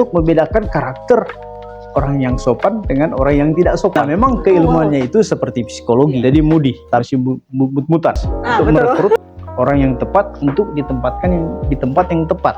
untuk membedakan karakter orang yang sopan dengan orang yang tidak sopan. Nah, memang keilmuannya itu seperti psikologi. Jadi Moody harus mutan untuk merekrut orang yang tepat untuk ditempatkan di tempat yang tepat.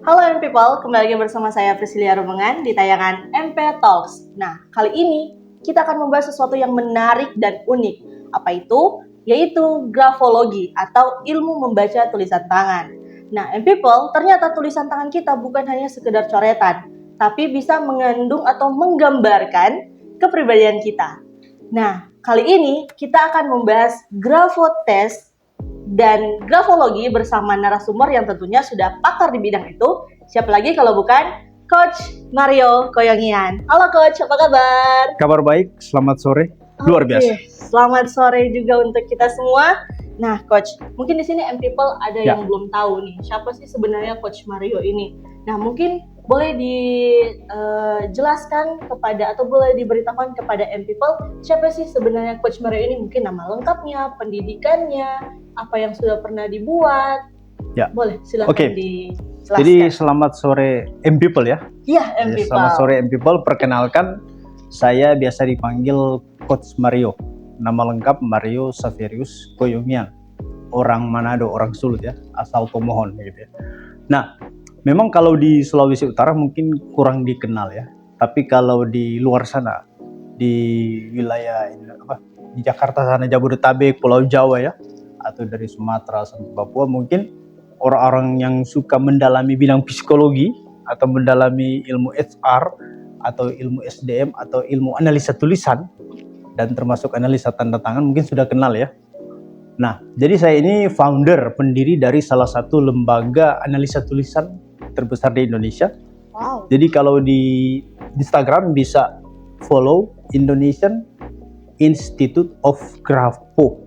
Halo people, kembali lagi bersama saya Priscilia Rumengan di tayangan MP Talks. Nah, kali ini kita akan membahas sesuatu yang menarik dan unik. Apa itu? Yaitu grafologi atau ilmu membaca tulisan tangan. Nah, people, ternyata tulisan tangan kita bukan hanya sekedar coretan, tapi bisa mengandung atau menggambarkan kepribadian kita. Nah, kali ini kita akan membahas grafotest dan grafologi bersama narasumber yang tentunya sudah pakar di bidang itu. Siapa lagi kalau bukan Coach Mario Koyongian. Halo Coach, apa kabar? Kabar baik, selamat sore. Luar biasa. Selamat sore juga untuk kita semua. Nah Coach, mungkin di sini people ada yang belum tahu nih, siapa sih sebenarnya Coach Mario ini? Nah mungkin boleh dijelaskan kepada atau boleh diberitakan kepada people siapa sih sebenarnya Coach Mario ini? Mungkin nama lengkapnya, pendidikannya, apa yang sudah pernah dibuat. Ya. Boleh, silakan dijelaskan. Jadi selamat sore people ya. Iya, people. Selamat sore people. Perkenalkan, saya biasa dipanggil Coach Mario. Nama lengkap Mario Saverius Koyongian. Orang Manado, orang Sulut ya, asal Tomohon gitu ya. Nah, memang kalau di Sulawesi Utara mungkin kurang dikenal ya. Tapi kalau di luar sana, di wilayah di Jakarta sana, Jabodetabek, Pulau Jawa ya, atau dari Sumatera sampai Papua, mungkin orang-orang yang suka mendalami bidang psikologi atau mendalami ilmu HR atau ilmu SDM atau ilmu analisa tulisan dan termasuk analisa tanda tangan mungkin sudah kenal ya. Nah, jadi saya ini founder, pendiri dari salah satu lembaga analisa tulisan terbesar di Indonesia. Wow. Jadi kalau di Instagram bisa follow Indonesian Institute of Grafo.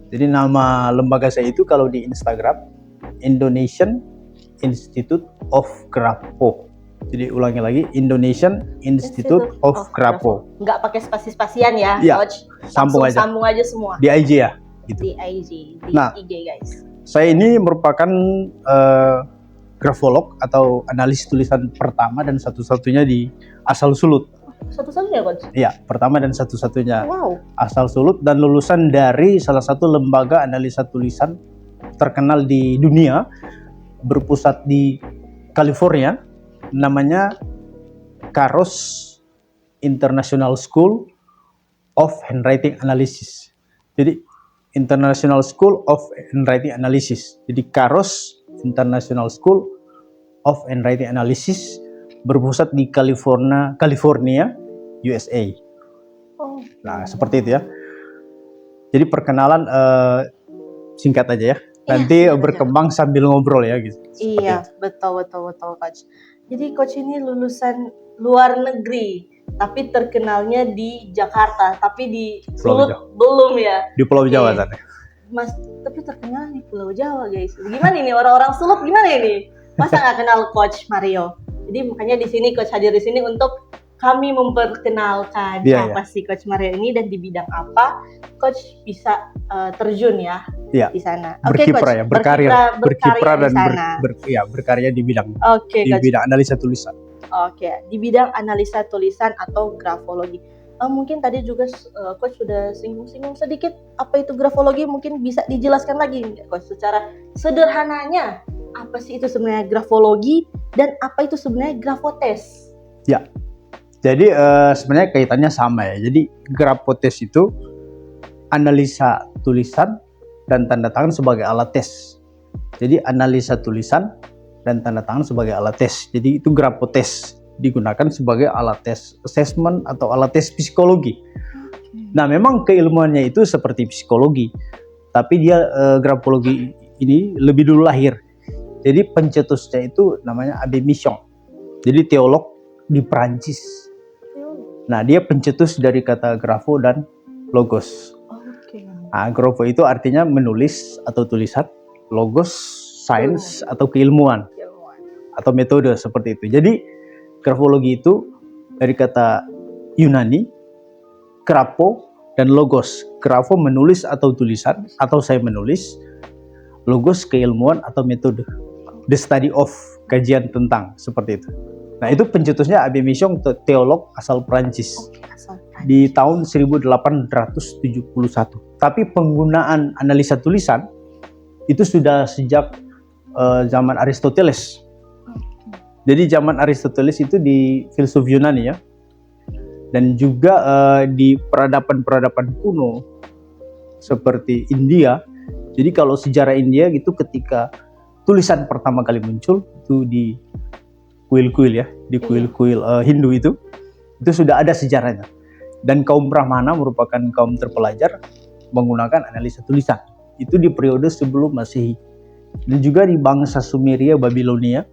Jadi nama lembaga saya itu kalau di Instagram Indonesian Institute of Grafo. Jadi ulangi lagi, Indonesian Institute of Grafo. Nggak pakai spasi-spasian ya, Coach. Sambung aja. Sambung aja semua. Di IG ya. Gitu. Di IG, di IG guys. Saya ini merupakan grafolog atau analis tulisan pertama dan satu-satunya di asal Sulut. Satu-satunya Coach? Iya, pertama dan satu-satunya. Wow. Asal Sulut dan lulusan dari salah satu lembaga analisa tulisan terkenal di dunia, berpusat di California, namanya Caros International School of Handwriting Analysis. Jadi International School of Handwriting Analysis. Jadi Caros International School of Handwriting Analysis berpusat di California, USA. Oh. Nah, seperti itu ya. Jadi perkenalan singkat aja ya. Nanti berkembang sambil ngobrol ya gitu. Iya, betul Coach. Jadi Coach ini lulusan luar negeri, tapi terkenalnya di Jakarta, tapi di Sulut belum ya. Di Pulau Jawa sana. Mas, tapi terkenal di Pulau Jawa guys. Gimana ini orang-orang Sulut gimana ini? Masa nggak kenal Coach Mario? Jadi makanya di sini Coach hadir di sini untuk kami memperkenalkan apa sih Coach Mario ini dan di bidang apa Coach bisa terjun ya di sana. Berkiprah ya, berkiprah dan berkarya di bidang bidang analisa tulisan. Di bidang analisa tulisan atau grafologi. Mungkin tadi juga Coach sudah singgung-singgung sedikit apa itu grafologi, mungkin bisa dijelaskan lagi Coach secara sederhananya apa sih itu sebenarnya grafologi dan apa itu sebenarnya grafotest? Ya. Jadi sebenarnya kaitannya sama ya. Jadi grafotest itu analisa tulisan dan tanda tangan sebagai alat tes. Jadi analisa tulisan dan tanda tangan sebagai alat tes. Jadi itu grafotest digunakan sebagai alat tes assessment atau alat tes psikologi. Nah, memang keilmuannya itu seperti psikologi, tapi dia grafologi ini lebih dulu lahir. Jadi pencetusnya itu namanya Abbé Michon. Jadi teolog di Prancis. Nah, dia pencetus dari kata grafo dan logos. Nah, grafo itu artinya menulis atau tulisan, logos, sains atau keilmuan atau metode seperti itu. Jadi grafologi itu dari kata Yunani, grapo dan logos. Grafo menulis atau tulisan atau saya menulis, logos keilmuan atau metode. The study of, kajian tentang, seperti itu. Nah, itu pencetusnya Abbé Michon, teolog asal Prancis di tahun 1871. Tapi penggunaan analisa tulisan itu sudah sejak zaman Aristoteles. Jadi zaman Aristoteles itu di filsuf Yunani ya, dan juga di peradaban-peradaban kuno seperti India. Jadi kalau sejarah India gitu, ketika tulisan pertama kali muncul itu di kuil-kuil ya, di kuil-kuil Hindu itu sudah ada sejarahnya. Dan kaum Brahmana merupakan kaum terpelajar menggunakan analisa tulisan. Itu di periode sebelum Masehi. Dan juga di bangsa Sumeria, Babilonia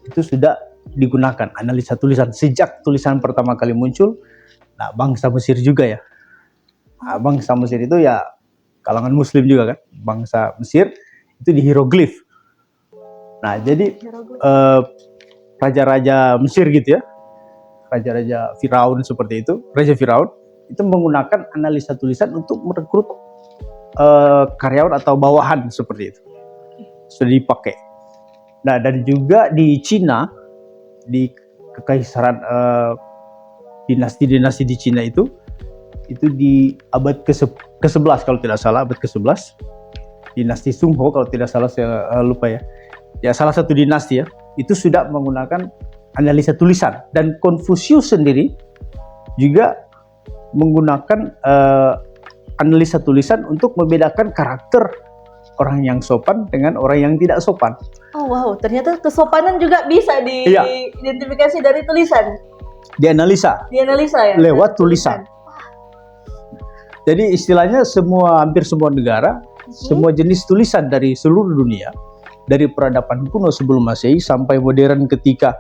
itu sudah digunakan analisa tulisan sejak tulisan pertama kali muncul. Nah, bangsa Mesir juga ya. Nah, bangsa Mesir itu ya kalangan Muslim juga kan. Bangsa Mesir itu di hieroglif. Nah, jadi raja-raja Mesir gitu ya, raja-raja Firaun seperti itu, Raja Firaun itu menggunakan analisa tulisan untuk merekrut karyawan atau bawahan seperti itu. Sudah dipakai. Nah, dan juga di Cina, di kekaisaran dinasti-dinasti di Cina itu di abad ke-11 kalau tidak salah, abad ke-11, dinasti Sung Ho kalau tidak salah, saya lupa ya. Ya, salah satu dinasti ya, itu sudah menggunakan analisa tulisan. Dan Konfusius sendiri juga menggunakan analisa tulisan untuk membedakan karakter orang yang sopan dengan orang yang tidak sopan. Oh wow, ternyata kesopanan juga bisa diidentifikasi dari tulisan. Dianalisa ya? Lewat tulisan. Jadi istilahnya hampir semua negara, semua jenis tulisan dari seluruh dunia, dari peradaban kuno sebelum Masehi sampai modern ketika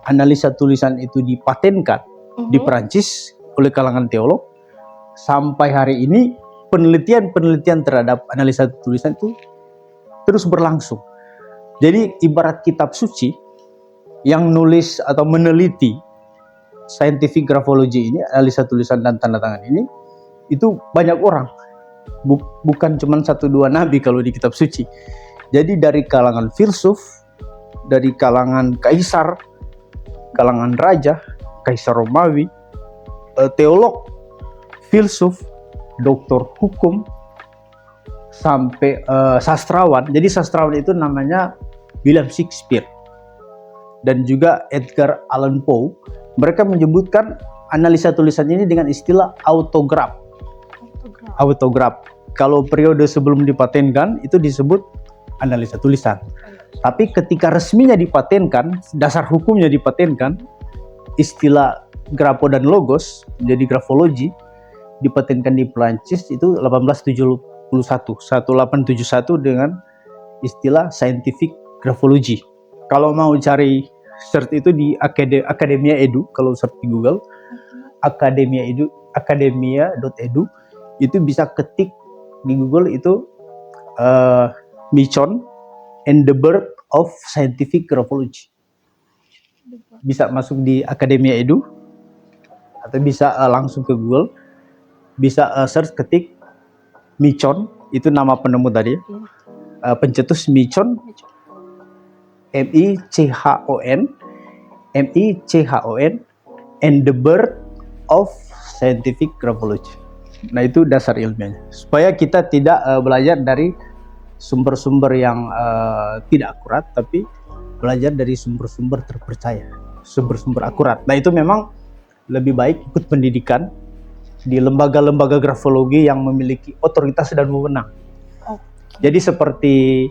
analisa tulisan itu dipatenkan di Perancis oleh kalangan teolog, sampai hari ini penelitian terhadap analisa tulisan itu terus berlangsung. Jadi ibarat kitab suci yang nulis atau meneliti scientific graphology ini, analisa tulisan dan tanda tangan ini, itu banyak orang, bukan cuma 1-2 nabi kalau di kitab suci. Jadi dari kalangan filsuf, dari kalangan kaisar, kalangan raja, kaisar Romawi, teolog, filsuf, doktor hukum, sampai sastrawan. Jadi sastrawan itu namanya William Shakespeare dan juga Edgar Allan Poe. Mereka menyebutkan analisa tulisan ini dengan istilah autograf. Kalau periode sebelum dipatenkan itu disebut analisa tulisan. Tapi ketika resminya dipatenkan, dasar hukumnya dipatenkan, istilah grapo dan logos menjadi grafologi, dipatenkan di Prancis itu 1871 dengan istilah scientific graphology. Kalau mau cari search itu di Academia Edu, kalau search di Google academia.edu itu bisa ketik di Google itu Michon and the Birth of Scientific Graphology. Bisa masuk di Academia Edu atau bisa langsung ke Google. Bisa search ketik Michon, itu nama penemu tadi, pencetus Michon, M-I-C-H-O-N, and the birth of scientific graphology. Nah, itu dasar ilmiahnya. Supaya kita tidak belajar dari sumber-sumber yang tidak akurat, tapi belajar dari sumber-sumber terpercaya, sumber-sumber akurat. Nah, itu memang lebih baik ikut pendidikan di lembaga-lembaga grafologi yang memiliki otoritas dan wewenang. Jadi seperti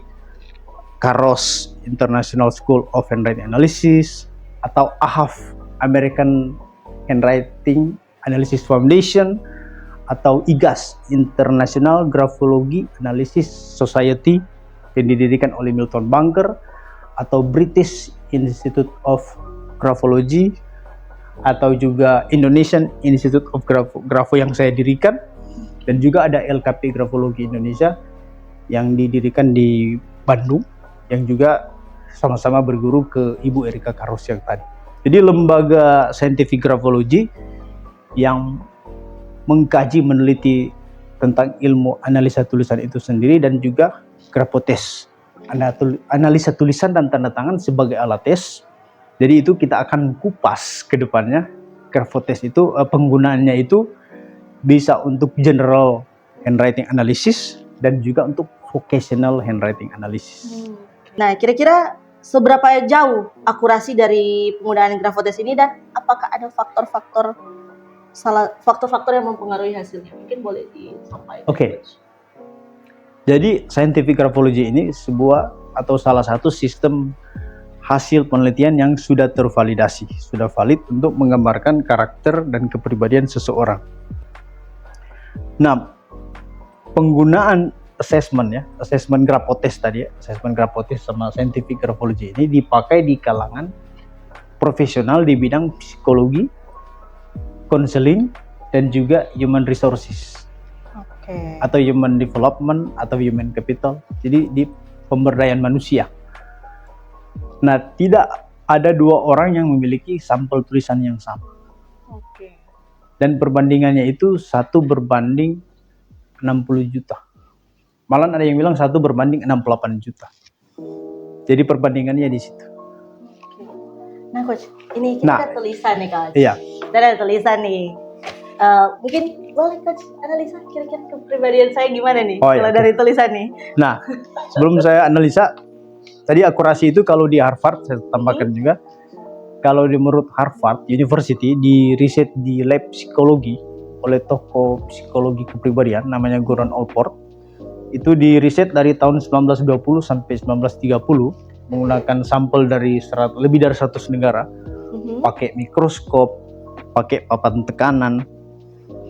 CAROS, International School of Handwriting Analysis, atau AHAF, American Handwriting Analysis Foundation, atau IGAS, International Graphology Analysis Society yang didirikan oleh Milton Bunker, atau British Institute of Graphology, atau juga Indonesian Institute of Grapho yang saya dirikan, Dan juga ada LKP Grafologi Indonesia yang didirikan di Bandung, yang juga sama-sama berguru ke Ibu Erika Karos yang tadi. Jadi lembaga scientific grafologi yang mengkaji, meneliti tentang ilmu analisa tulisan itu sendiri, dan juga grafotes, analisa tulisan dan tanda tangan sebagai alat tes. Jadi itu kita akan kupas ke depannya. Grafotes itu penggunaannya itu bisa untuk general handwriting analysis dan juga untuk vocational handwriting analysis. Nah, kira-kira seberapa jauh akurasi dari penggunaan grafotes ini, dan apakah ada faktor-faktor yang mempengaruhi hasilnya? Mungkin boleh disampaikan. Oke. Jadi scientific grafology ini sebuah atau salah satu sistem hasil penelitian yang sudah tervalidasi, sudah valid untuk menggambarkan karakter dan kepribadian seseorang. Nah, penggunaan assessment grafotes tadi, assessment grafotes sama scientific grafology ini dipakai di kalangan profesional di bidang psikologi, counseling, dan juga human resources, atau human development atau human capital. Jadi di pemberdayaan manusia. Nah, tidak ada dua orang yang memiliki sampel tulisan yang sama. Dan perbandingannya itu 1 berbanding 60 juta. Malah ada yang bilang 1 berbanding 68 juta. Jadi perbandingannya di situ. Nah, Coach, ini kita ada tulisan nih, Coach. Iya. Kita ada tulisan nih. Mungkin boleh, Coach, analisa kira-kira kepribadian saya gimana nih kalau dari tulisan nih. Nah, sebelum saya analisa, tadi akurasi itu kalau di Harvard, saya tambahkan juga, kalau menurut Harvard University, di riset di lab psikologi oleh tokoh psikologi kepribadian namanya Goran Allport, itu di riset dari tahun 1920 sampai 1930 menggunakan sampel dari lebih dari 100 negara, pakai mikroskop, pakai papan tekanan,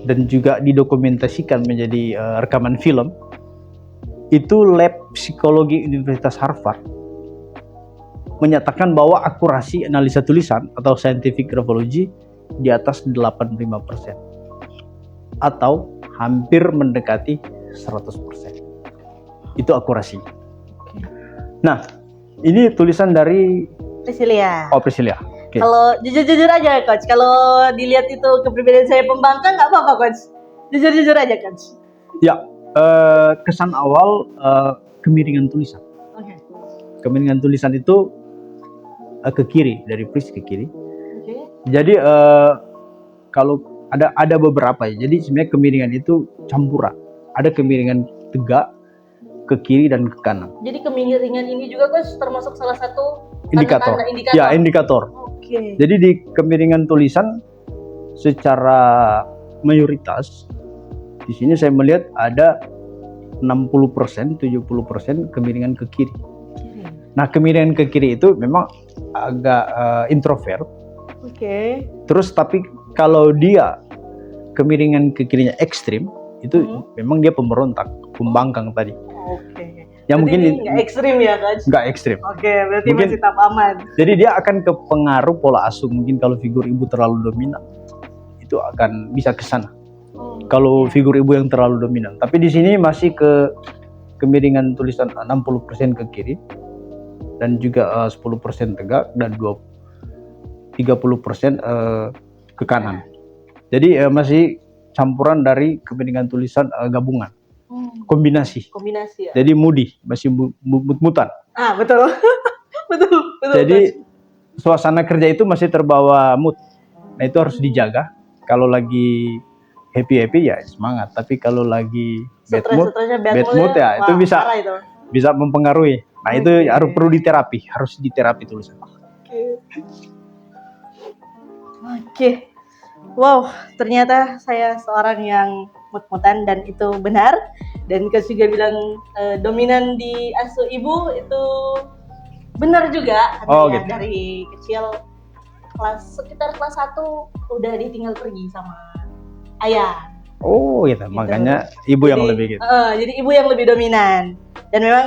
dan juga didokumentasikan menjadi rekaman film. Itu lab psikologi Universitas Harvard menyatakan bahwa akurasi analisa tulisan atau scientific graphology di atas 85% atau hampir mendekati 100%. Itu akurasi. Nah, ini tulisan dari Priscilia. Oh, Priscilia. Okay. Kalau jujur-jujur aja, Coach, kalau dilihat itu kepribadian saya pembangkang, nggak apa-apa, Coach. Jujur-jujur aja, Coach. Ya, kesan awal kemiringan tulisan. Kemiringan tulisan itu ke kiri, dari Pris ke kiri. Jadi kalau ada beberapa ya. Jadi sebenarnya kemiringan itu campuran. Ada kemiringan tegak ke kiri dan ke kanan. Jadi kemiringan ini juga, Coach, termasuk salah satu indikator. Ya, indikator. Jadi di kemiringan tulisan secara mayoritas di sini saya melihat ada 60%, 70% kemiringan ke kiri. Nah, kemiringan ke kiri itu memang agak introvert. Terus tapi kalau dia kemiringan ke kirinya ekstrim, itu memang dia pemberontak, pembangkang tadi. Yang mungkin nggak ekstrim ya, Coach? Nggak ekstrim. Berarti mungkin masih tetap aman. Jadi dia akan kepengaruh pola asuh. Mungkin kalau figur ibu terlalu dominan, itu akan bisa ke sana. Kalau figur ibu yang terlalu dominan. Tapi di sini masih ke kemiringan tulisan 60% ke kiri, dan juga 10% tegak, dan 30% ke kanan. Jadi masih campuran dari kemiringan tulisan gabungan. Kombinasi ya? Jadi moody, masih mut-mutan. Betul. betul. Jadi suasana kerja itu masih terbawa mood. Nah, itu harus dijaga. Kalau lagi happy ya semangat, tapi kalau lagi bad mood ya itu bisa mempengaruhi. Nah, itu harus perlu diterapi, tulisan. Oke. Wow, ternyata saya seorang yang mut-mutan, dan itu benar. Dan Coach juga bilang dominan di asuh ibu itu benar juga. Gitu. Dari kecil sekitar kelas 1 udah ditinggal pergi sama ayah. Gitu. Makanya ibu yang lebih gitu. Jadi ibu yang lebih dominan. Dan memang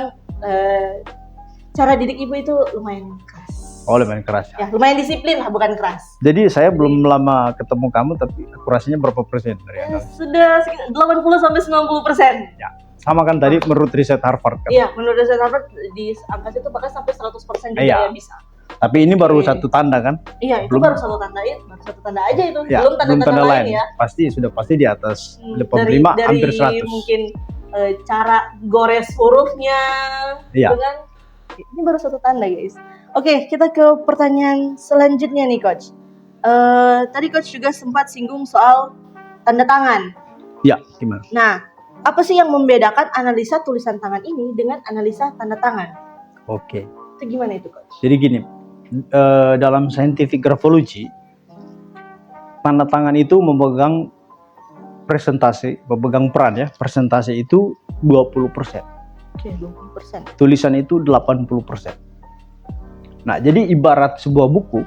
cara didik ibu itu lumayan keras. Oh, lumayan keras. Ya, lumayan disiplin lah, bukan keras. Jadi saya belum lama ketemu kamu, tapi akurasinya berapa persen dari Anda? Sudah 80-90%. Ya, sama kan tadi menurut riset Harvard kan? Iya, menurut riset Harvard di angka itu bahkan sampai 100% juga Iya. ya bisa. Tapi ini baru Oke. satu tanda kan? Iya, itu Belum. baru satu tanda aja itu. Ya, Belum tanda-tanda lain ya. Pasti di atas Dari 85 hampir 100. mungkin cara gores hurufnya, Iya. gitu kan? Ini baru satu tanda guys. Oke, kita ke pertanyaan selanjutnya nih coach. Tadi coach juga sempat singgung soal tanda tangan. Ya, gimana? Nah, apa sih yang membedakan analisa tulisan tangan ini dengan analisa tanda tangan? Oke. Itu gimana itu coach? Jadi gini, dalam scientific graphology, tanda tangan itu memegang peran ya. Presentasi itu 20%. Oke, 20%. Tulisan itu 80%. Nah, jadi ibarat sebuah buku.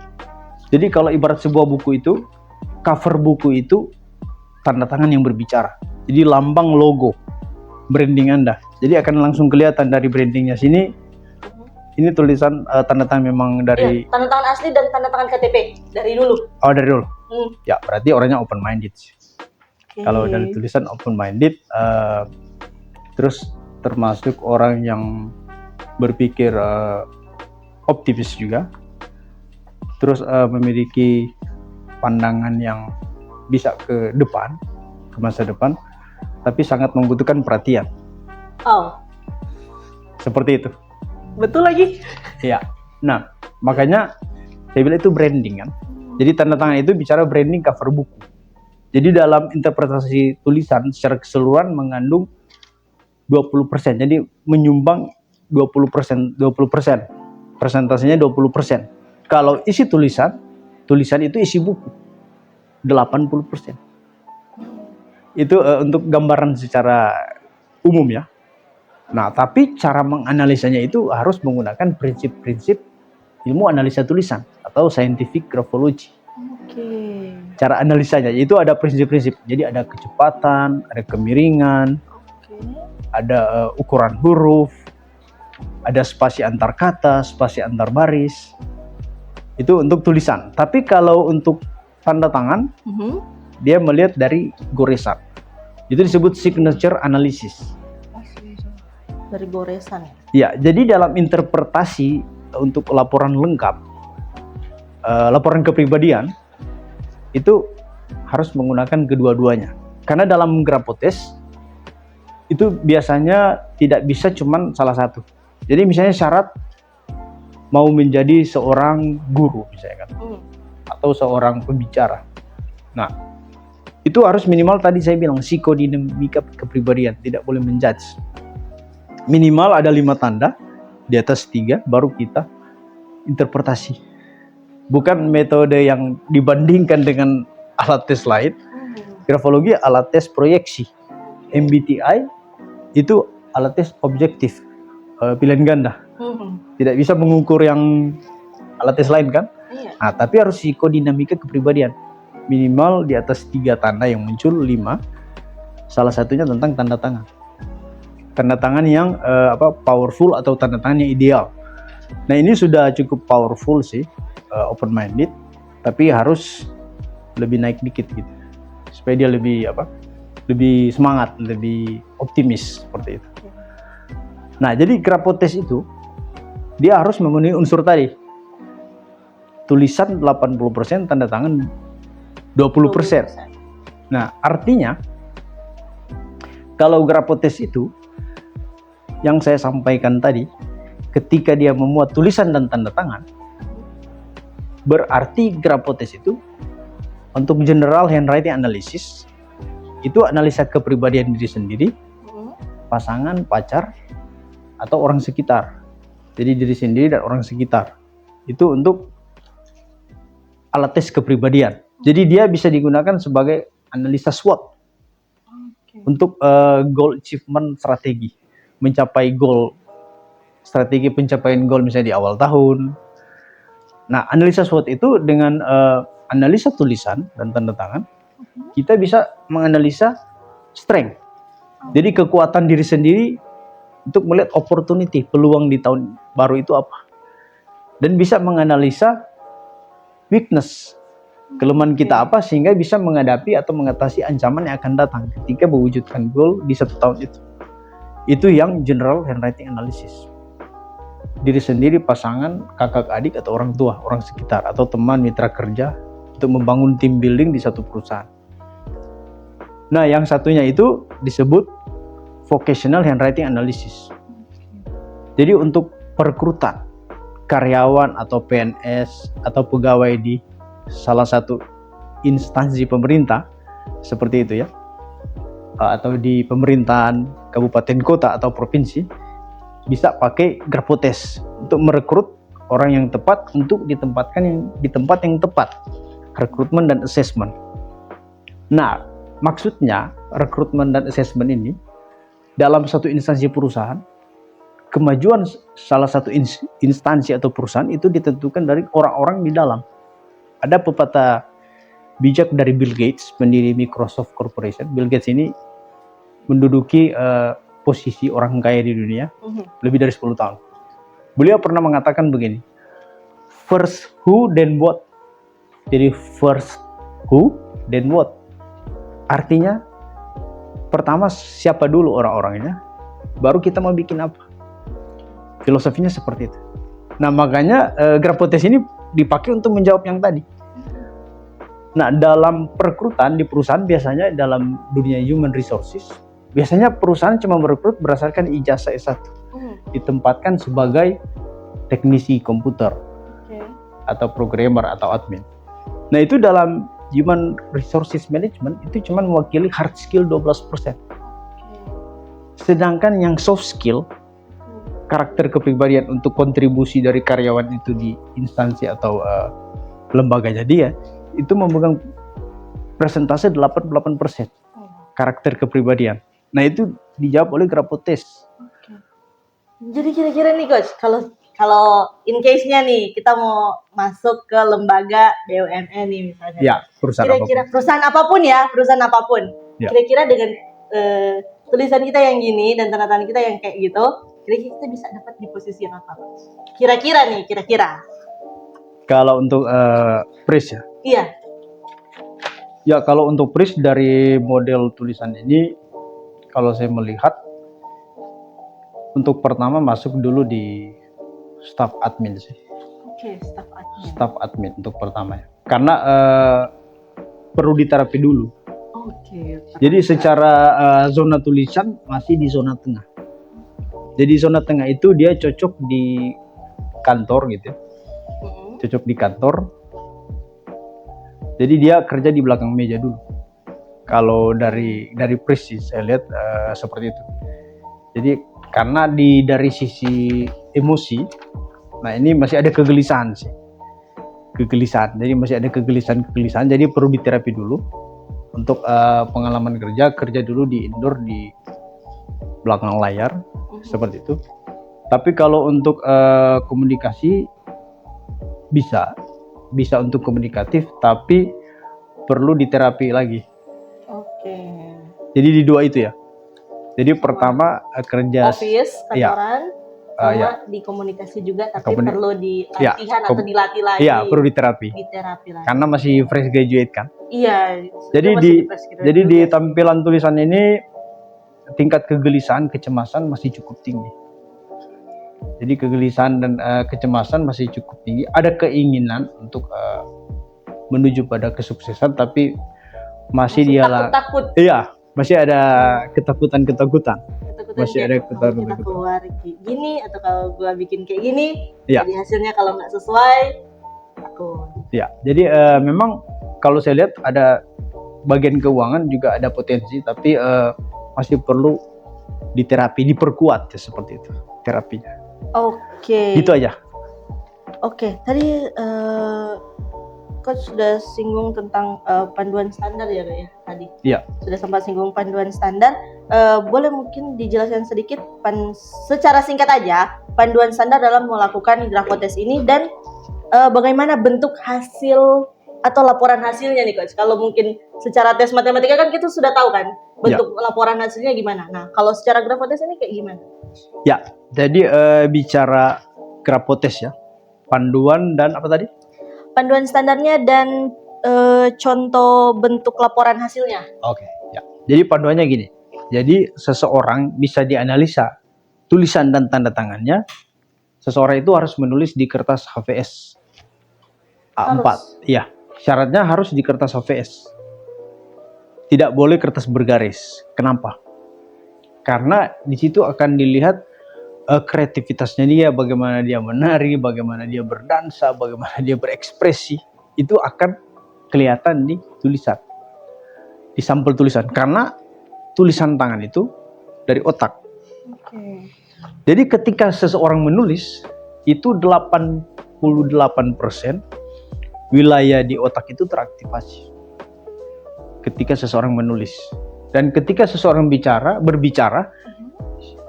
Jadi kalau ibarat sebuah buku itu, cover buku itu tanda tangan yang berbicara. Jadi lambang logo branding Anda. Jadi akan langsung kelihatan dari brandingnya sini. Ini tulisan tanda tangan memang dari Iya, tanda tangan asli dan tanda tangan KTP dari dulu. Oh, dari dulu. Hmm. Ya, berarti orangnya open minded. Oke. Kalau dari tulisan open minded, terus termasuk orang yang berpikir optimis juga, terus memiliki pandangan yang bisa ke depan, ke masa depan, tapi sangat membutuhkan perhatian. Oh, Seperti itu. betul lagi. Ya. Nah, makanya saya bilang itu branding kan. Jadi tanda tangan itu bicara branding cover buku. Jadi dalam interpretasi tulisan secara keseluruhan mengandung 20%. Jadi menyumbang 20%. Presentasinya 20%. Kalau isi tulisan itu isi buku 80%. Itu untuk gambaran secara umum ya. Nah, tapi cara menganalisanya itu harus menggunakan prinsip-prinsip ilmu analisa tulisan atau scientific graphology. Oke. Cara analisanya itu ada prinsip-prinsip. Jadi ada kecepatan, ada kemiringan, Oke. ada ukuran huruf, ada spasi antar kata, spasi antar baris. Itu untuk tulisan. Tapi kalau untuk tanda tangan, dia melihat dari goresan. Itu disebut signature analysis. Dari goresan. Ya, jadi dalam interpretasi untuk laporan lengkap, laporan kepribadian, itu harus menggunakan kedua-duanya. Karena dalam graphotest, itu biasanya tidak bisa cuman salah satu. Jadi misalnya syarat mau menjadi seorang guru misalnya kan, atau seorang pembicara. Nah, itu harus minimal tadi saya bilang psikodinamika kepribadian, tidak boleh menjudge. Minimal ada 5 tanda, di atas 3 baru kita interpretasi. Bukan metode yang dibandingkan dengan alat tes lain. Grafologi alat tes proyeksi. MBTI itu alat tes objektif, pilihan ganda. Tidak bisa mengukur yang alat tes lain kan? Iya. Nah, tapi harus psikodinamika kepribadian. Minimal di atas 3 tanda yang muncul, 5. Salah satunya tentang tanda tangan. Tanda tangan yang powerful atau tanda tangan yang ideal. Nah, ini sudah cukup powerful sih, open minded, tapi harus lebih naik dikit gitu. Supaya dia lebih lebih semangat, lebih optimis seperti itu. Nah, jadi graphotest itu dia harus memenuhi unsur tadi. Tulisan 80%, tanda tangan 20%. Nah, artinya kalau graphotest itu yang saya sampaikan tadi, ketika dia memuat tulisan dan tanda tangan, berarti graphotest itu untuk general handwriting analysis, itu analisa kepribadian diri sendiri, pasangan, pacar, atau orang sekitar. Jadi diri sendiri dan orang sekitar. Itu untuk alat tes kepribadian. Jadi dia bisa digunakan sebagai analisa SWOT untuk goal achievement strategi. Mencapai goal, strategi pencapaian goal misalnya di awal tahun. Nah, analisa SWOT itu dengan analisa tulisan dan tanda tangan, kita bisa menganalisa strength. Jadi kekuatan diri sendiri untuk melihat opportunity, peluang di tahun baru itu apa. dan bisa menganalisa weakness, kelemahan kita apa, sehingga bisa menghadapi atau mengatasi ancaman yang akan datang ketika mewujudkan goal di 1 tahun itu. Itu yang general handwriting analysis. Diri sendiri, pasangan, kakak adik, atau orang tua, orang sekitar, atau teman, mitra kerja, untuk membangun team building di satu perusahaan. Nah, yang satunya itu disebut vocational handwriting analysis. Jadi untuk perekrutan karyawan atau PNS atau pegawai di salah satu instansi pemerintah seperti itu ya, atau di pemerintahan kabupaten kota atau provinsi, bisa pakai Grafotes untuk merekrut orang yang tepat untuk ditempatkan di tempat yang tepat, rekrutmen dan assessment. Nah, maksudnya rekrutmen dan assessment ini dalam satu instansi perusahaan, kemajuan salah satu instansi atau perusahaan itu ditentukan dari orang-orang di dalam. Ada pepatah bijak dari Bill Gates, pendiri Microsoft Corporation. Bill Gates ini menduduki posisi orang kaya di dunia lebih dari 10 tahun. Beliau pernah mengatakan begini, first who then what. Jadi first who then what. Artinya pertama siapa dulu orang-orangnya, baru kita mau bikin apa. Filosofinya seperti itu. Nah, makanya Grafotes ini dipakai untuk menjawab yang tadi. Nah, dalam perekrutan di perusahaan, biasanya dalam dunia human resources, biasanya perusahaan cuma merekrut berdasarkan ijazah S1. Ditempatkan sebagai teknisi komputer, atau programmer atau admin. Nah, itu dalam human resources management itu cuma mewakili hard skill 12%. Sedangkan yang soft skill, karakter kepribadian untuk kontribusi dari karyawan itu di instansi atau lembaganya dia, itu memegang persentase 88% karakter kepribadian. Nah, itu dijawab oleh Grafotes. Jadi kira-kira nih Coach, kalau in case-nya nih kita mau masuk ke lembaga BUMN nih misalnya. Ya, kira-kira perusahaan apapun. Ya. Kira-kira dengan tulisan kita yang gini dan tanda tangan kita yang kayak gitu, kira-kira kita bisa dapat di posisi yang apa? Kira-kira. Kalau untuk Pris ya? Iya. Ya, kalau untuk Pris dari model tulisan ini, kalau saya melihat, untuk pertama masuk dulu di staff admin sih. Oke, staff admin. Staff admin untuk pertama ya. Karena perlu diterapi dulu. Oke. Jadi secara zona tulisan masih di zona tengah. Jadi zona tengah itu dia cocok di kantor gitu ya. Cocok di kantor. Jadi dia kerja di belakang meja dulu. Kalau dari Pris sih saya lihat seperti itu. Jadi karena dari sisi emosi, nah ini masih ada kegelisahan sih. Jadi masih ada kegelisahan. Jadi perlu diterapi dulu. Untuk pengalaman kerja dulu di indoor, di belakang layar, seperti itu. Tapi kalau untuk komunikasi bisa untuk komunikatif, tapi perlu diterapi lagi. Oke. Jadi di dua itu ya. Jadi pertama kerja office, kantoran, sama di komunikasi juga, tapi perlu dilatihan atau dilatih lagi. Iya, perlu diterapi. Lagi. Karena masih fresh graduate kan. Iya. Jadi di tampilan tulisan ini tingkat kegelisahan, kecemasan masih cukup tinggi. Jadi kegelisahan dan kecemasan masih cukup tinggi. Ada keinginan untuk menuju pada kesuksesan, tapi masih dia takut. Iya, masih ada ketakutan. Masih ada ketakutan. Kita keluar gini, atau kalau gua bikin kayak gini, ya. Jadi hasilnya kalau nggak sesuai, takut. Ya, jadi memang kalau saya lihat ada bagian keuangan juga ada potensi, tapi masih perlu diterapi, diperkuat ya, seperti itu terapinya. Oke. Gitu aja. Oke, tadi Coach sudah singgung tentang panduan standar ya Kak ya tadi. Iya. Sudah sempat singgung panduan standar. Boleh mungkin dijelaskan sedikit secara singkat aja panduan standar dalam melakukan Grafotes ini, dan bagaimana bentuk hasil atau laporan hasilnya nih Coach. Kalau mungkin secara tes matematika kan kita sudah tahu kan bentuk laporan hasilnya gimana. Nah, kalau secara Grafotes ini kayak gimana? Ya, jadi bicara Grafotes ya. panduan dan apa tadi? Panduan standarnya dan contoh bentuk laporan hasilnya. Oke, ya. Jadi panduannya gini. Jadi seseorang bisa dianalisa tulisan dan tanda tangannya. Seseorang itu harus menulis di kertas HVS A4. Harus. Iya, syaratnya harus di kertas HVS. Tidak boleh kertas bergaris. Kenapa? Karena di situ akan dilihat kreativitasnya dia, bagaimana dia menari, bagaimana dia berdansa, bagaimana dia berekspresi, itu akan kelihatan di tulisan, di sampel tulisan, karena tulisan tangan itu dari otak. Oke. Jadi ketika seseorang menulis, itu 88% wilayah di otak itu teraktivasi ketika seseorang menulis. Dan ketika seseorang berbicara,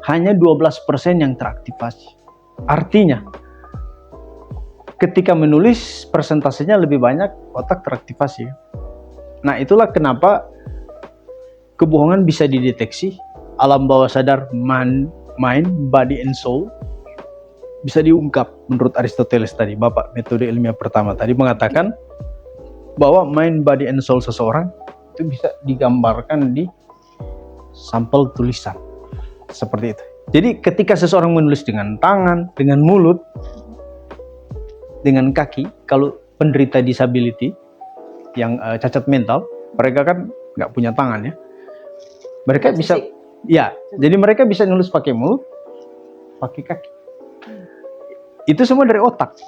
hanya 12% yang teraktivasi. Artinya, ketika menulis persentasenya lebih banyak otak teraktivasi. Nah, itulah kenapa kebohongan bisa dideteksi, alam bawah sadar, mind, body, and soul bisa diungkap. Menurut Aristoteles tadi, Bapak metode ilmiah pertama tadi mengatakan bahwa mind, body, and soul seseorang itu bisa digambarkan di sampel tulisan. Seperti itu. Jadi ketika seseorang menulis dengan tangan, dengan mulut, dengan kaki, kalau penderita disability yang cacat mental, mereka kan nggak punya tangan ya. Mereka bisa, ya, jadi mereka bisa nulis pakai mulut, pakai kaki. Itu semua dari otak.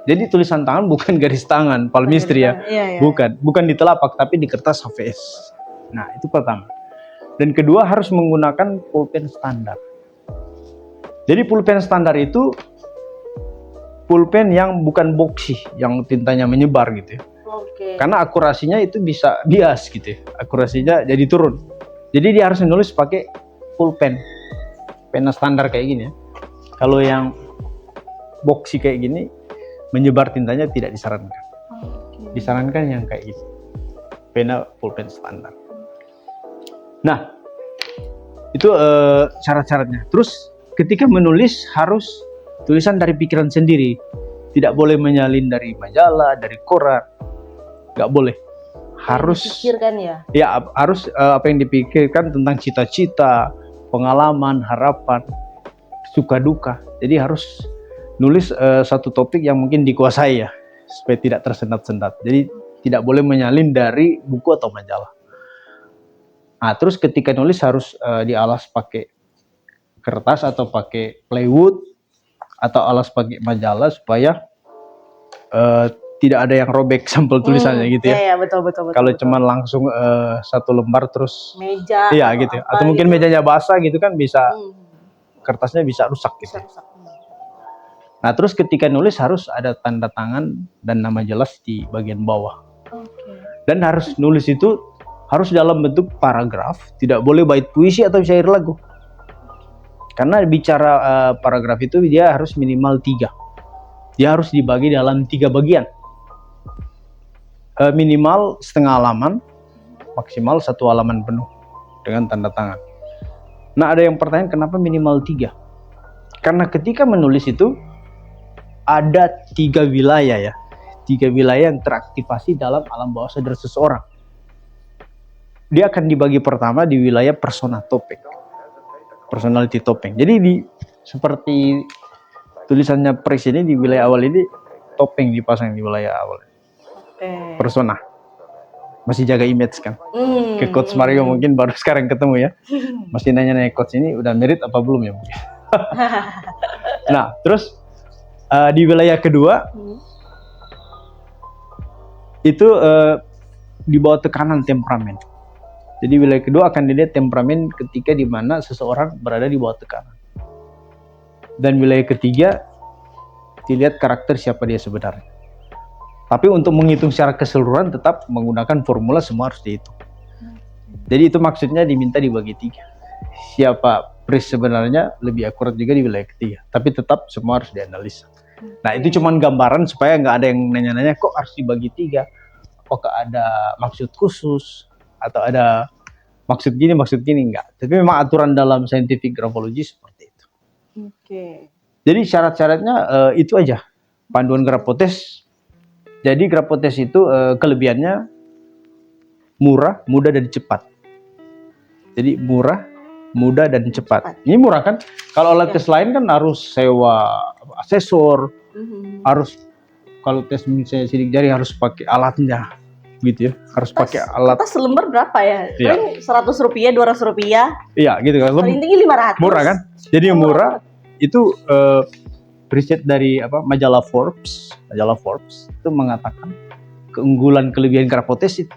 Jadi tulisan tangan bukan garis tangan, palmistry ya, bukan di telapak, tapi di kertas HVS. Nah, itu pertama. Dan kedua, harus menggunakan pulpen standar. Jadi pulpen standar itu pulpen yang bukan boxy, yang tintanya menyebar gitu ya. Oke. Karena akurasinya itu bisa bias gitu ya. Akurasinya jadi turun. Jadi dia harus menulis pakai pulpen. Pena standar kayak gini ya. Kalau yang boxy kayak gini, menyebar tintanya tidak disarankan. Disarankan yang kayak gitu. Pena pulpen standar. Nah, itu syarat-syaratnya. Terus ketika menulis harus tulisan dari pikiran sendiri. Tidak boleh menyalin dari majalah, dari koran. Nggak boleh. Harus dipikirkan ya? Ya, harus apa yang dipikirkan tentang cita-cita, pengalaman, harapan, suka duka. Jadi harus nulis satu topik yang mungkin dikuasai ya, supaya tidak tersendat-sendat. Jadi tidak boleh menyalin dari buku atau majalah. Nah, terus ketika nulis harus dialas pakai kertas atau pakai plywood atau alas pakai majalah supaya tidak ada yang robek sampel tulisannya gitu ya. Iya, betul. Kalau cuma langsung satu lembar terus meja, iya gitu. Atau mungkin gitu. mejanya basah gitu kan bisa kertasnya bisa rusak gitu. Nah, terus ketika nulis harus ada tanda tangan dan nama jelas di bagian bawah. Dan harus nulis itu harus dalam bentuk paragraf, tidak boleh bait puisi atau syair lagu. Karena bicara paragraf itu dia harus minimal 3. Dia harus dibagi dalam 3 bagian. Minimal setengah halaman, maksimal 1 halaman penuh dengan tanda tangan. Nah, ada yang pertanyaan kenapa minimal 3? Karena ketika menulis itu ada 3 wilayah ya. 3 wilayah yang teraktivasi dalam alam bawah sadar seseorang. Dia akan dibagi pertama di wilayah persona topeng, personality topeng. Jadi seperti tulisannya Pris ini di wilayah awal ini topeng dipasang di wilayah awal. Persona. Masih jaga image kan. Ke Coach Mario mungkin baru sekarang ketemu ya. Masih nanya-nanya Coach ini udah merit apa belum ya mungkin. Nah, terus di wilayah kedua itu di bawah tekanan temperamen. Jadi wilayah kedua akan dilihat temperamen ketika di mana seseorang berada di bawah tekanan. Dan wilayah ketiga dilihat karakter siapa dia sebenarnya. Tapi untuk menghitung secara keseluruhan tetap menggunakan formula, semua harus dihitung. Jadi itu maksudnya diminta dibagi 3. Siapa Pris sebenarnya lebih akurat juga di wilayah ketiga. Tapi tetap semua harus dianalisa. Nah, itu cuman gambaran supaya nggak ada yang nanya-nanya kok harus dibagi 3. Apakah ada maksud khusus? Atau ada maksud gini enggak. Tapi memang aturan dalam scientific graphology seperti itu. Jadi syarat-syaratnya itu aja, panduan Grapotes. Jadi Grapotes itu kelebihannya murah, mudah, dan cepat. Jadi murah, mudah, dan cepat. Ini murah kan? Kalau alat tes lain kan harus sewa asesor, harus kalau tes misalnya sidik jari harus pakai alatnya, gitu ya. Harus pakai alat. Kertas selembar berapa ya? Iya. Paling Rp100, Rp200. Iya, gitu kan. Paling tinggi 500. Murah kan? Jadi murah itu riset dari majalah Forbes itu mengatakan keunggulan kelebihan Grapotes itu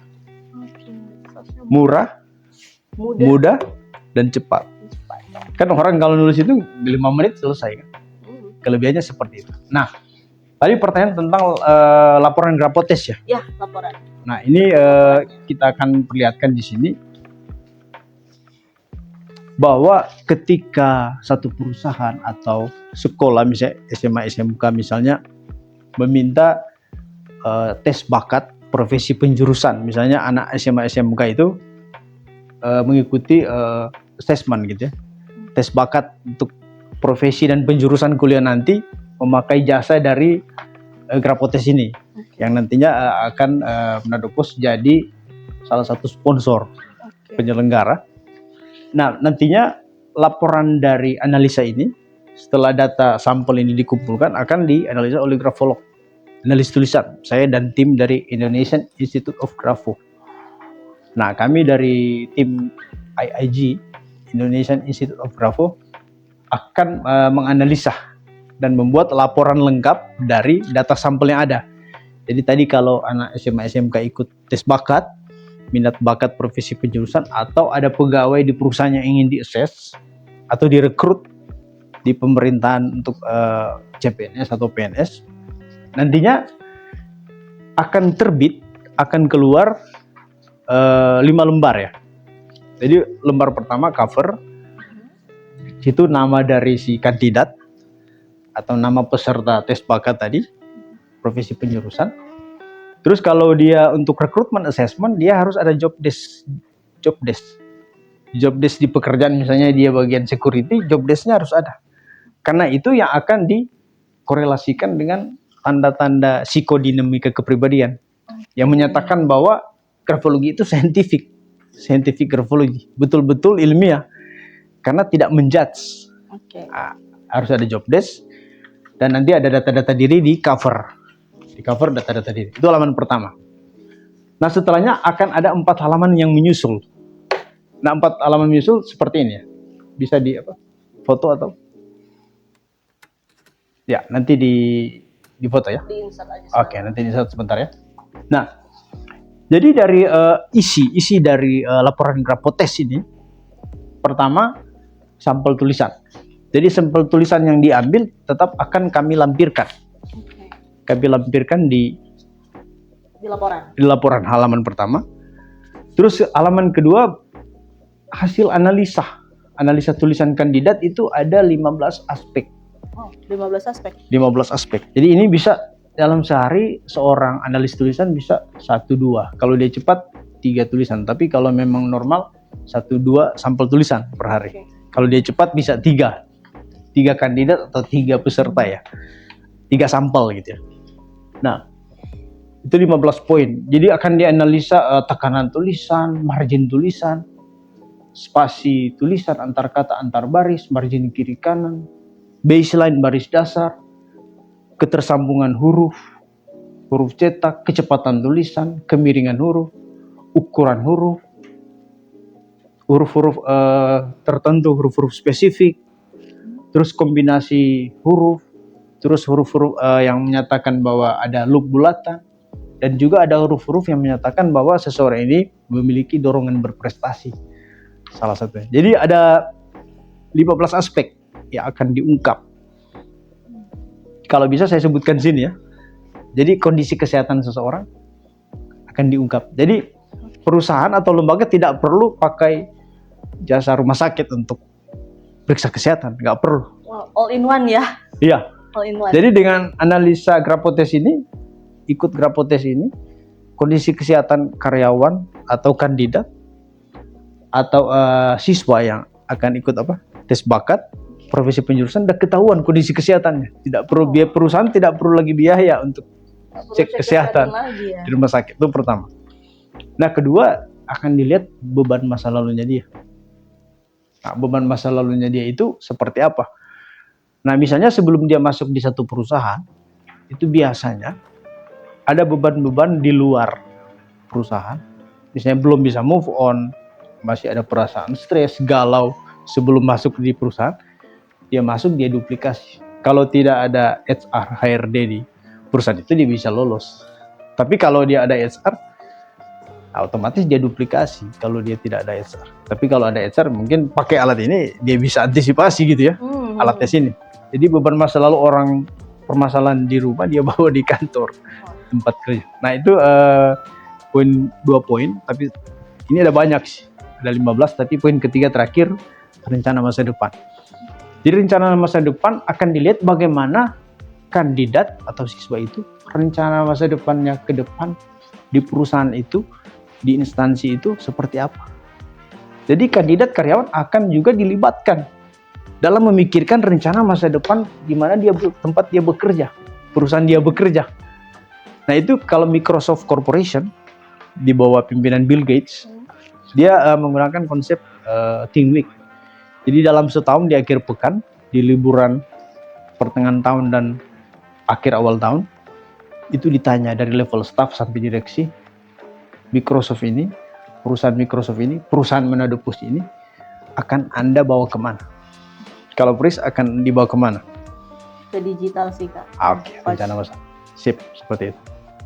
murah, mudah, dan cepat. Kan orang kalau nulis itu 5 menit selesai kan. Kelebihannya seperti itu. Nah, tadi pertanyaan tentang laporan Grapotes ya. Ya, laporan. Nah, ini kita akan perlihatkan di sini bahwa ketika satu perusahaan atau sekolah misalnya SMA SMK misalnya meminta tes bakat profesi penjurusan, misalnya anak SMA SMK itu mengikuti assessment gitu ya, tes bakat untuk profesi dan penjurusan kuliah nanti memakai jasa dari Grapotes ini, yang nantinya akan Manado Pos jadi salah satu sponsor penyelenggara. Nah, nantinya laporan dari analisa ini setelah data sampel ini dikumpulkan akan dianalisa oleh grafolog, analis tulisan, saya dan tim dari Indonesian Institute of Grapho. Nah, kami dari tim IIG, Indonesian Institute of Grapho, akan menganalisa dan membuat laporan lengkap dari data sampel yang ada. Jadi tadi kalau anak SMA SMK ikut tes bakat, minat bakat profesi penjurusan, atau ada pegawai di perusahaan yang ingin di-assess atau direkrut di pemerintahan untuk CPNS atau PNS, nantinya akan keluar 5 lembar ya. Jadi lembar pertama cover, itu nama dari si kandidat atau nama peserta tes bakat tadi, profesi penjurusan. Terus kalau dia untuk rekrutmen assessment, dia harus ada job desk di pekerjaan, misalnya dia bagian security, job desk-nya harus ada. Karena itu yang akan dikorelasikan dengan tanda-tanda psikodinamika kepribadian yang menyatakan bahwa grafologi itu scientific grafologi, betul-betul ilmiah, karena tidak menjudge. Nah, harus ada job desk dan nanti ada data-data diri di cover. Di cover data-data diri. Itu halaman pertama. Nah, setelahnya akan ada 4 halaman yang menyusul. Nah, 4 halaman menyusul seperti ini ya. Bisa di foto atau ya, nanti di foto ya. Di insert aja. Oke, nanti di insert sebentar ya. Nah, jadi dari isi dari laporan Grapotes ini, pertama sampel tulisan. Jadi sampel tulisan yang diambil tetap akan kami lampirkan. Kami lampirkan di laporan halaman pertama. Terus halaman kedua hasil analisa tulisan kandidat itu ada 15 aspek. 15 aspek. 15 aspek. Jadi ini bisa dalam sehari seorang analis tulisan bisa 1-2. Kalau dia cepat 3 tulisan. Tapi kalau memang normal 1-2 sampel tulisan per hari. Kalau dia cepat bisa 3 kandidat atau 3 peserta ya. 3 sampel gitu ya. Nah, itu 15 poin. Jadi akan dianalisa tekanan tulisan, margin tulisan, spasi tulisan antar kata antar baris, margin kiri kanan, baseline baris dasar, ketersambungan huruf cetak, kecepatan tulisan, kemiringan huruf, ukuran huruf tertentu, huruf-huruf spesifik, terus kombinasi huruf, terus huruf-huruf yang menyatakan bahwa ada loop bulatan, dan juga ada huruf-huruf yang menyatakan bahwa seseorang ini memiliki dorongan berprestasi, salah satunya. Jadi ada 15 aspek yang akan diungkap. Kalau bisa saya sebutkan sini ya. Jadi kondisi kesehatan seseorang akan diungkap. Jadi perusahaan atau lembaga tidak perlu pakai jasa rumah sakit untuk periksa kesehatan, nggak perlu. All in one ya. Iya. All in one. Jadi dengan analisa Grapotes ini, ikut Grapotes ini, kondisi kesehatan karyawan atau kandidat atau siswa yang akan ikut tes bakat profesi penjurusan udah ketahuan kondisi kesehatannya. Tidak perlu biaya, perusahaan tidak perlu lagi biaya untuk cek kesehatan lagi ya. di rumah sakit. Itu pertama. Nah, kedua akan dilihat beban masa lalunya dia. Nah, beban masa lalunya dia itu seperti apa? Nah, misalnya sebelum dia masuk di satu perusahaan, itu biasanya ada beban-beban di luar perusahaan. Misalnya belum bisa move on, masih ada perasaan stres, galau sebelum masuk di perusahaan. Dia masuk, dia duplikasi. Kalau tidak ada HR, HRD di perusahaan itu, dia bisa lolos. Tapi kalau dia ada HR, otomatis dia duplikasi kalau dia tidak ada HR. Tapi kalau ada HR, mungkin pakai alat ini, dia bisa antisipasi gitu ya, alatnya sini. Jadi beban masa lalu orang permasalahan di rumah, dia bawa di kantor, tempat kerja. Nah itu dua poin, tapi ini ada banyak sih. Ada 15, tapi poin ketiga terakhir, rencana masa depan. Jadi rencana masa depan akan dilihat bagaimana kandidat atau siswa itu rencana masa depannya ke depan di perusahaan itu, di instansi itu seperti apa. Jadi kandidat karyawan akan juga dilibatkan dalam memikirkan rencana masa depan di mana dia tempat dia bekerja, perusahaan dia bekerja. Nah itu kalau Microsoft Corporation di bawah pimpinan Bill Gates, dia menggunakan konsep Think Week. Jadi dalam setahun di akhir pekan, di liburan pertengahan tahun dan akhir awal tahun, itu ditanya dari level staff sampai direksi, Microsoft ini, perusahaan Microsoft ini, perusahaan Manado Post ini, akan Anda bawa kemana? Kalau Pris akan dibawa kemana? Ke digital sih Kak. Oke, rencana masa. Sip, seperti itu.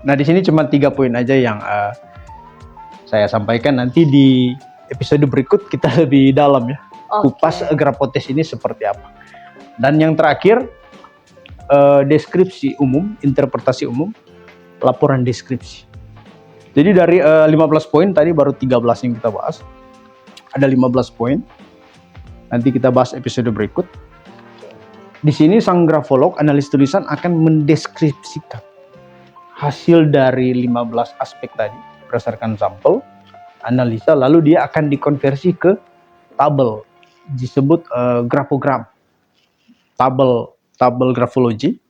Nah di sini cuma 3 poin aja yang saya sampaikan. Nanti di episode berikut kita lebih dalam ya. Kupas Grafotes ini seperti apa. Dan yang terakhir, deskripsi umum, interpretasi umum, laporan deskripsi. Jadi dari 15 poin tadi baru 13 yang kita bahas. Ada 15 poin. Nanti kita bahas episode berikut. Di sini sang grafolog, analis tulisan akan mendeskripsikan hasil dari 15 aspek tadi berdasarkan sampel, analisa, lalu dia akan dikonversi ke tabel, disebut grafogram. Tabel grafologi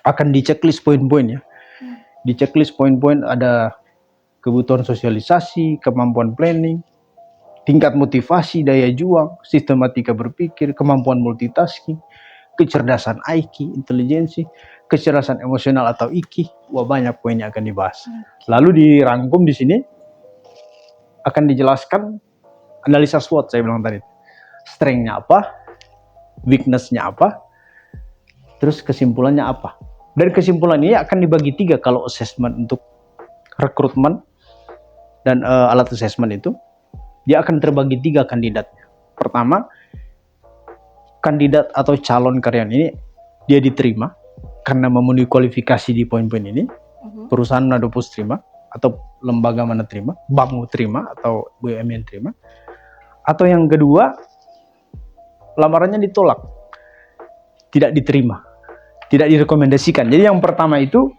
akan diceklis poin-poin ya. Di checklist poin-poin ada kebutuhan sosialisasi, kemampuan planning, tingkat motivasi, daya juang, sistematika berpikir, kemampuan multitasking, kecerdasan IQ, intelijensi, kecerdasan emosional atau IQ. Wah, banyak poin yang akan dibahas. Lalu dirangkum di sini akan dijelaskan analisa SWOT saya bilang tadi. Strength-nya apa, weakness-nya apa, terus kesimpulannya apa. Dan kesimpulan ini akan dibagi 3 kalau assessment untuk rekrutmen dan alat assessment itu. Dia akan terbagi 3 kandidatnya. Pertama, kandidat atau calon karyawan ini dia diterima karena memenuhi kualifikasi di poin-poin ini. Perusahaan Manado Post terima, atau lembaga mana terima, bank terima, atau BUMN terima. Atau yang kedua, lamarannya ditolak, tidak diterima, tidak direkomendasikan. Jadi yang pertama itu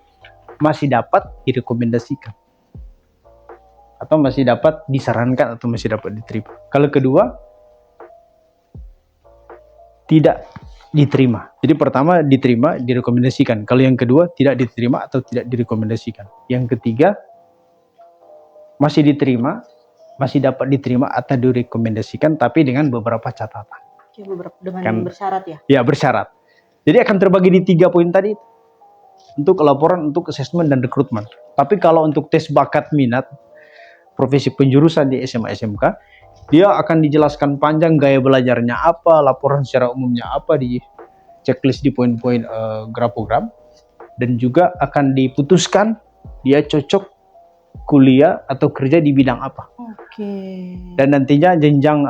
masih dapat direkomendasikan, atau masih dapat disarankan, atau masih dapat diterima. Kalau kedua, tidak diterima. Jadi pertama diterima, direkomendasikan. Kalau yang kedua tidak diterima atau tidak direkomendasikan. Yang ketiga masih diterima, masih dapat diterima atau direkomendasikan, tapi dengan beberapa catatan. Dengan bersyarat ya? Ya, bersyarat. Jadi akan terbagi di 3 poin tadi untuk laporan, untuk assessment dan rekrutmen. Tapi kalau untuk tes bakat minat profesi penjurusan di SMA SMK, dia akan dijelaskan panjang gaya belajarnya apa, laporan secara umumnya apa, di checklist di poin-poin grafogram, dan juga akan diputuskan dia cocok kuliah atau kerja di bidang apa. Dan nantinya jenjang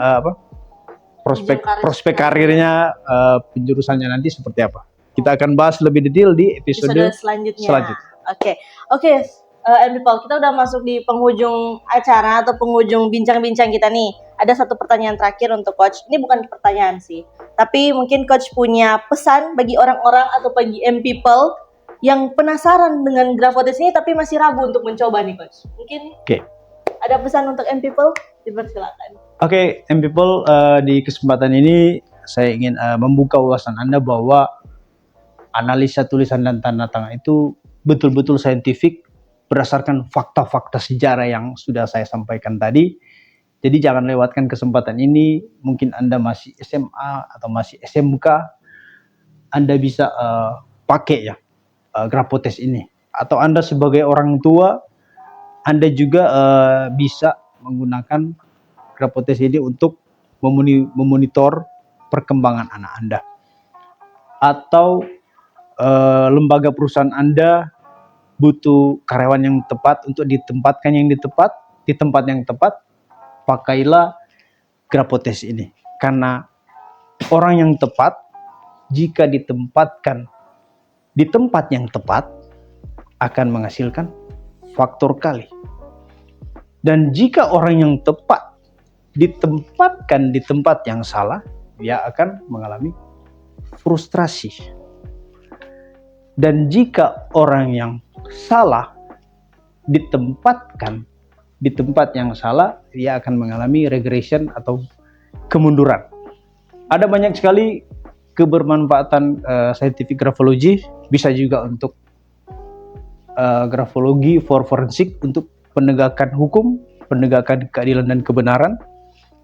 prospek karirnya penjurusannya nanti seperti apa. Kita akan bahas lebih detail di episode selanjutnya. Oke. People, kita udah masuk di penghujung acara atau penghujung bincang-bincang kita nih. Ada satu pertanyaan terakhir untuk Coach. Ini bukan pertanyaan sih, tapi mungkin Coach punya pesan bagi orang-orang atau bagi people yang penasaran dengan Grafotes ini tapi masih ragu untuk mencoba nih Coach. Mungkin ada pesan untuk people? Dipersilakan. Oke, people, di kesempatan ini saya ingin membuka wawasan Anda bahwa analisa tulisan dan tanda tangan itu betul-betul saintifik berdasarkan fakta-fakta sejarah yang sudah saya sampaikan tadi. Jadi jangan lewatkan kesempatan ini. Mungkin Anda masih SMA atau masih SMK, Anda bisa pakai ya Graphotes ini. Atau Anda sebagai orang tua, Anda juga bisa menggunakan Graphotes ini untuk memonitor perkembangan anak Anda. Atau lembaga perusahaan Anda butuh karyawan yang tepat untuk ditempatkan di tempat yang tepat, pakailah Graphotes ini. Karena orang yang tepat jika ditempatkan di tempat yang tepat akan menghasilkan faktor kali. Dan jika orang yang tepat ditempatkan di tempat yang salah, dia akan mengalami frustrasi. Dan jika orang yang salah ditempatkan di tempat yang salah, dia akan mengalami regression atau kemunduran. Ada banyak sekali kebermanfaatan scientific graphology, bisa juga untuk grafologi for forensik untuk penegakan hukum, penegakan keadilan dan kebenaran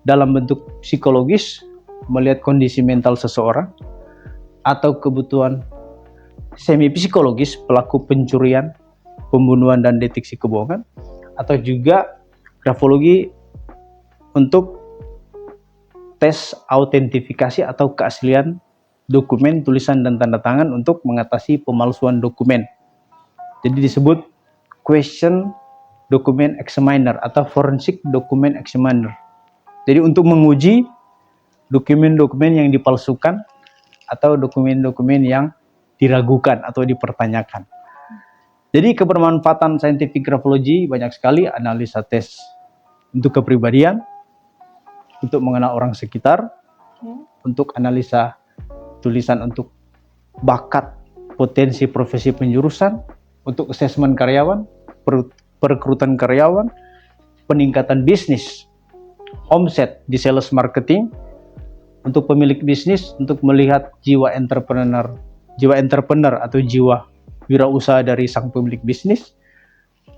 dalam bentuk psikologis, melihat kondisi mental seseorang, atau kebutuhan semi psikologis pelaku pencurian, pembunuhan dan deteksi kebohongan, atau juga grafologi untuk tes autentifikasi atau keaslian dokumen, tulisan dan tanda tangan untuk mengatasi pemalsuan dokumen. Jadi disebut question document examiner atau forensic document examiner. Jadi untuk menguji dokumen-dokumen yang dipalsukan atau dokumen-dokumen yang diragukan atau dipertanyakan. Jadi kebermanfaatan scientific graphology banyak sekali, analisa tes untuk kepribadian, untuk mengenal orang sekitar, untuk analisa tulisan untuk bakat, potensi profesi penjurusan, untuk asesmen karyawan, perekrutan karyawan, peningkatan bisnis, omset di sales marketing, untuk pemilik bisnis, untuk melihat jiwa entrepreneur atau jiwa wirausaha dari sang pemilik bisnis,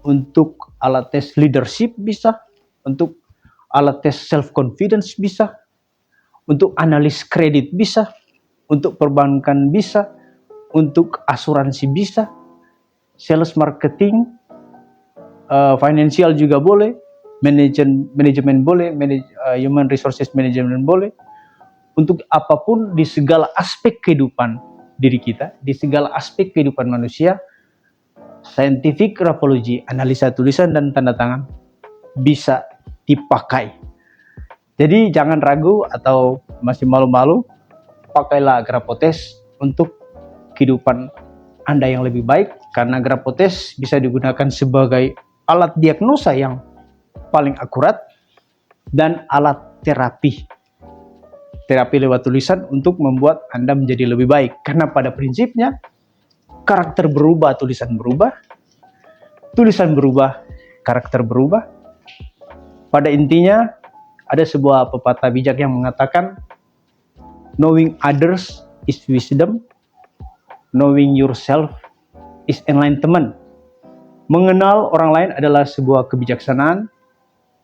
untuk alat tes leadership bisa, untuk alat tes self confidence bisa, untuk analis kredit bisa, untuk perbankan bisa, untuk asuransi bisa, sales marketing, financial juga boleh, manajemen boleh, human resources management boleh, untuk apapun di segala aspek kehidupan diri kita, di segala aspek kehidupan manusia, scientific graphology, analisa tulisan dan tanda tangan bisa dipakai. Jadi jangan ragu atau masih malu-malu, pakailah Graphotes untuk kehidupan Anda yang lebih baik, karena Graphotes bisa digunakan sebagai alat diagnosa yang paling akurat dan alat terapi lewat tulisan untuk membuat Anda menjadi lebih baik. Karena pada prinsipnya karakter berubah, tulisan berubah, karakter berubah. Pada intinya ada sebuah pepatah bijak yang mengatakan, knowing others is wisdom, knowing yourself is enlightenment. Mengenal orang lain adalah sebuah kebijaksanaan,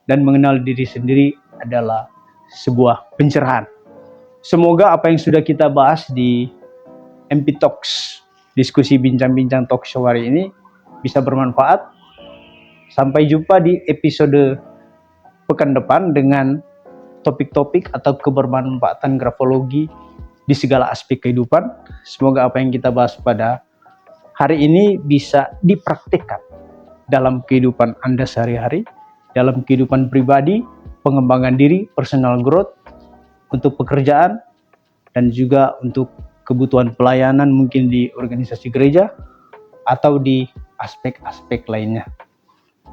dan mengenal diri sendiri adalah sebuah pencerahan. Semoga apa yang sudah kita bahas di MP Talks, diskusi bincang-bincang talk show hari ini, bisa bermanfaat. Sampai jumpa di episode pekan depan dengan topik-topik atau kebermanfaatan grafologi di segala aspek kehidupan. Semoga apa yang kita bahas pada hari ini bisa dipraktikkan dalam kehidupan Anda sehari-hari, dalam kehidupan pribadi, pengembangan diri, personal growth, untuk pekerjaan, dan juga untuk kebutuhan pelayanan mungkin di organisasi gereja atau di aspek-aspek lainnya.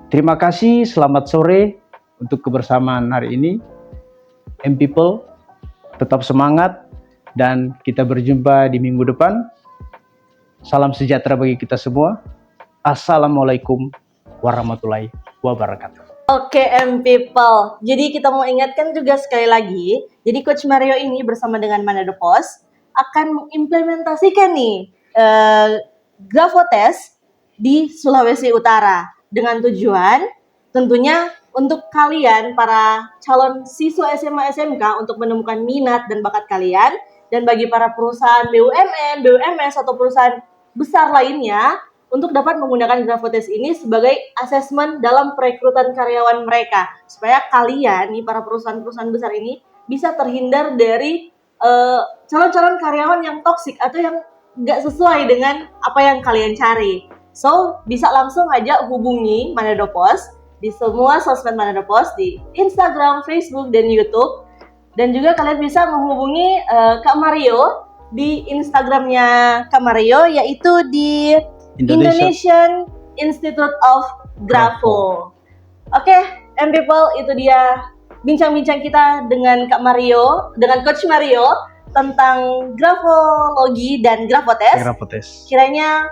Terima kasih, selamat sore untuk kebersamaan hari ini. M-People, tetap semangat dan kita berjumpa di minggu depan. Salam sejahtera bagi kita semua. Assalamualaikum warahmatullahi wabarakatuh. Oke, M People. Jadi kita mau ingatkan juga sekali lagi, jadi Coach Mario ini bersama dengan Manado Post akan mengimplementasikan nih Grafotest di Sulawesi Utara dengan tujuan tentunya untuk kalian para calon siswa SMA SMK untuk menemukan minat dan bakat kalian, dan bagi para perusahaan BUMN, BUMS atau perusahaan besar lainnya untuk dapat menggunakan Grafotest ini sebagai asesmen dalam perekrutan karyawan mereka, supaya kalian nih para perusahaan-perusahaan besar ini bisa terhindar dari calon-calon karyawan yang toksik atau yang nggak sesuai dengan apa yang kalian cari. So, bisa langsung aja hubungi Manado Post di semua sosmed Manado Post, di Instagram, Facebook, dan YouTube. Dan juga kalian bisa menghubungi Kak Mario di Instagramnya Kak Mario, yaitu di Indonesian Institute of Grafo. Oke, M People, itu dia bincang-bincang kita dengan Kak Mario, dengan Coach Mario tentang grafologi dan Grafotest. Kiranya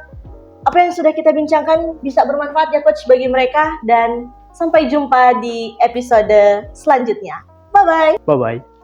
apa yang sudah kita bincangkan bisa bermanfaat ya Coach bagi mereka, dan sampai jumpa di episode selanjutnya. Bye-bye. Bye-bye.